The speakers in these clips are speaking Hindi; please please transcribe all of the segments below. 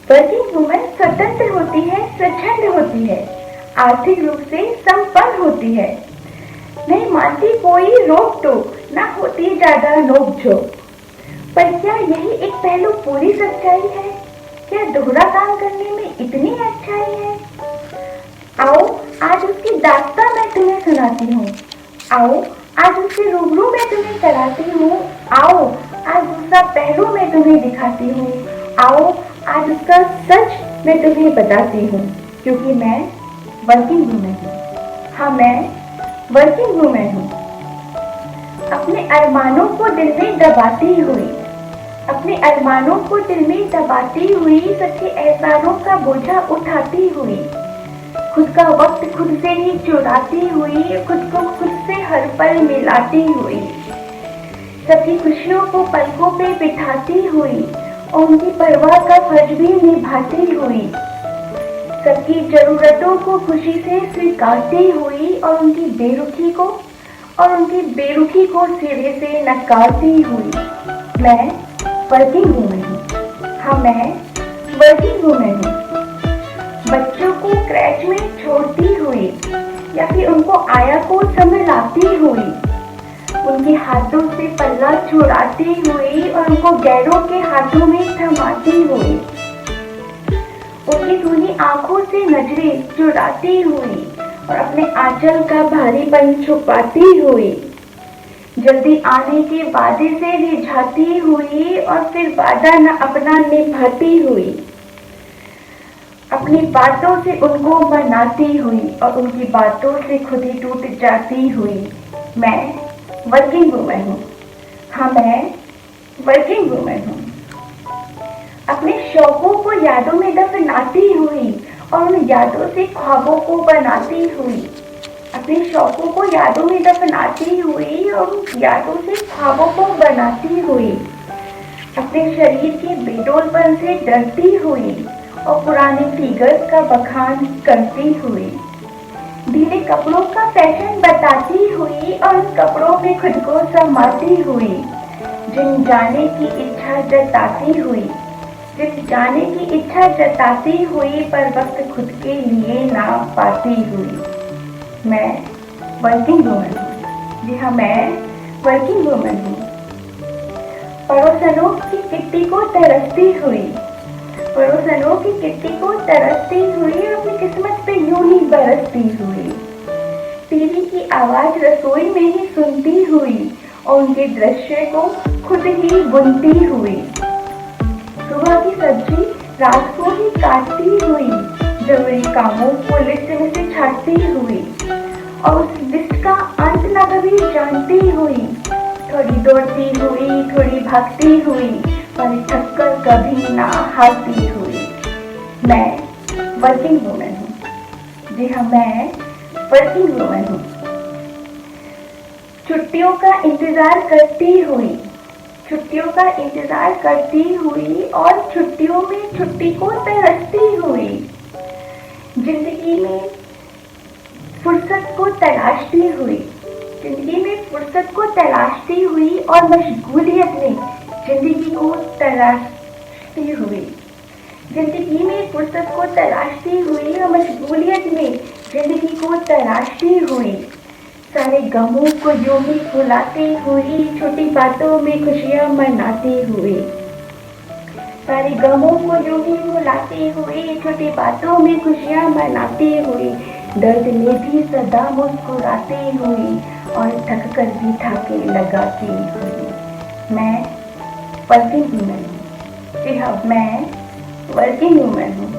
वर्किंग वुमन स्वतंत्र होती है, स्वच्छंद होती है, आर्थिक रूप से संपन्न होती है, नहीं मानती कोई रोक टोक, ना होती ज्यादा नोक झोंक। पर क्या यही एक पहलू पूरी सच्चाई है? क्या दोहरा काम करने में इतनी अच्छाई है? आओ आज उसकी दास्तां मैं तुम्हें सुनाती हूँ। आओ आज उसके रूबरू में तुम्हें कराती हूँ। आओ आज दूसरा पहलू मैं तुम्हें दिखाती हूँ। आओ आज उसका सच मैं तुम्हें बताती हूँ, क्योंकि मैं वर्किंग वुमन हूँ। हाँ, मैं वर्किंग वुमन हूँ। अपने अरमानों को दिल में दबाती हुई, अपने अरमानों को दिल में दबाती हुई, सच्चे एहसानों का बोझा उठाती हुई, खुद का वक्त खुद से ही चुराती हुई, खुद को खुद से हर पल मिलाती हुई, सबकी खुशियों को पलकों पे बिठाती हुई और उनकी परवाह का फर्ज भी निभाती हुई, सबकी जरूरतों को खुशी से स्वीकारती हुई और उनकी बेरुखी को सिरे से नकारती हुई। मैं वर्किंग वुमन हूँ। हाँ, मैं वर्किंग वुमन हूँ। बच्चों को क्रैच में छोड़ती हुई या फिर उनको आया को संभलाती हुई, उनके हाथों से पल्ला छुड़ाती हुई और उनको गैरों के हाथों में थमाती हुई, उनकी धुनी आंखों से नजरें चुराती हुई और अपने आंचल का भारीपन छुपाती हुई, जल्दी आने के वादे से रिझाती हुई और फिर वादा न अपना निभाती हुई, अपनी बातों से उनको मनाती हुई और उनकी बातों से खुद ही टूट जाती हुई। मैं वर्किंग वुमन हूँ। हाँ, मैं वर्किंग वुमन हूँ। अपने शौकों को यादों में दफनाती हुई और उन यादों से ख्वाबों को बनाती हुई, अपने शौकों को यादों में दफनाती हुई और उन यादों से ख्वाबों को बनाती हुई, अपने शरीर के बेडोलपन से डरती हुई और पुराने फिगर्स का बखान करती हुई, ढीले कपड़ों का फैशन बताती हुई और उन कपड़ों में खुद को समाती हुई, जिन जाने की इच्छा जताती हुई, पर वक्त खुद के लिए ना पाती हुई। मैं वर्किंग वुमन हूँ। जी हाँ, मैं वर्किंग वुमन हूँ। पड़ोसनों की किट्टी को तरसती हुई, पड़ोसनों की किट्टी को तरसती हुई, अपनी किस्मत पे यूं ही बरसती हुई, टीवी की आवाज रसोई में ही सुनती हुई और उनके दृश्य को खुद ही बुनती हुई, सुबह की सब्जी रात को ही काटती हुई, जरूरी कामों को लिस्ट में से छाटती हुई और उस लिस्ट का अंत न कभी जानती हुई, थोड़ी दौड़ती हुई, थोड़ी भागती हुई, पर थककर कभी ना हारती हुई। मैं वर्किंग वुमन हूँ। जी हाँ, मैं वर्किंग वुमन हूँ। छुट्टियों का इंतजार करती हुई, छुट्टियों का इंतजार करती हुई और छुट्टियों में छुट्टी को तरसती हुई, जिंदगी में फुर्सत को तलाशती हुई, जिंदगी में फुर्सत को तलाशती हुई और मशगूलियत में जिंदगी को तलाशती हुई, जिंदगी में फुर्सत को तलाशती हुई और मशगूलियत में जिंदगी को तलाशती हुई, सारे गमों को यूं ही भुलाती हुई, छोटी बातों में खुशियां मनाती हुई, सारे गमों को यूं ही भुलाती हुई, छोटी बातों में खुशियां मनाती हुई, दर्द में भी सदा मुस्कुराती हुई और थक कर भी ठाके लगाती हुई। मैं वर्किंग वुमन हूँ। जी हाँ, मैं वर्किंग वुमन हूँ।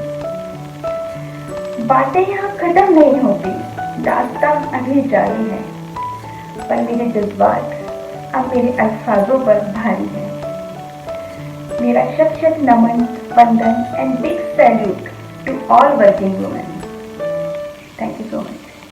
बातें यहाँ खत्म नहीं होती, दास्तां अभी जारी है, पर मेरे जज्बात अब मेरे अल्फाजों पर भारी है। मेरा शत शत नमन, वंदन and big salute to all working women.